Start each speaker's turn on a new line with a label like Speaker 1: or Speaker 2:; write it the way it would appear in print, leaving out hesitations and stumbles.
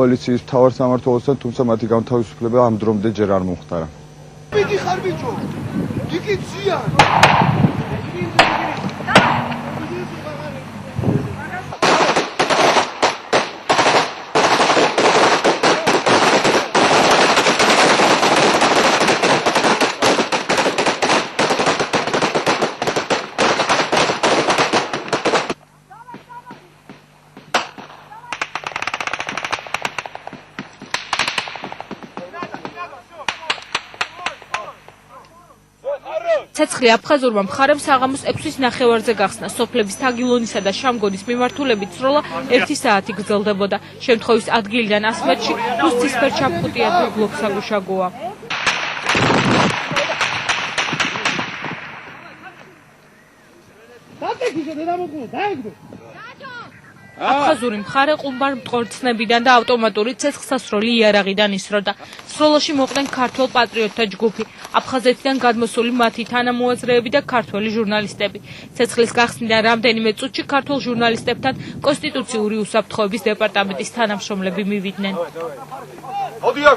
Speaker 1: პოლიციის მთავარ სამმართველოსთან, თუმცა მათი განთავისუფლება ამ დრომდე ჯერ არ მომხდარა.
Speaker 2: მიდი ხარ ბიჭო, იკიცია.
Speaker 3: ცეცხლი აფხაზურმა მხარემ საღამოს 6-ის ნახევარზე გახსნა. სოფლების თაგილონისა და შამგონის მიმართულებით სროლა 1 საათი გრძელდებოდა. შემთხვევის ადგილიდან 100 მეტრში რუს ცისფერ ჩაფხუტიებულ ბლოკს აგუშაგოა. აფხაზური მხარე ყუმბარ მტყორცნებიდან და ავტომატური ცეცხლსასროლი იარაღიდან ისროდა. სროლაში მოყვნენ ქართველ პატრიოტთა ჯგუფი, აფხაზეთიდან გადმოსული მათი თანამოაზრეები და ქართველი ჟურნალისტები. ცეცხლის გახსნიდან რამდენიმე წუთში ქართველ ჟურნალისტებთან კონსტიტუციური უსაფრთხოების დეპარტამენტის თანამშრომლები მივიდნენ.
Speaker 2: მოდი,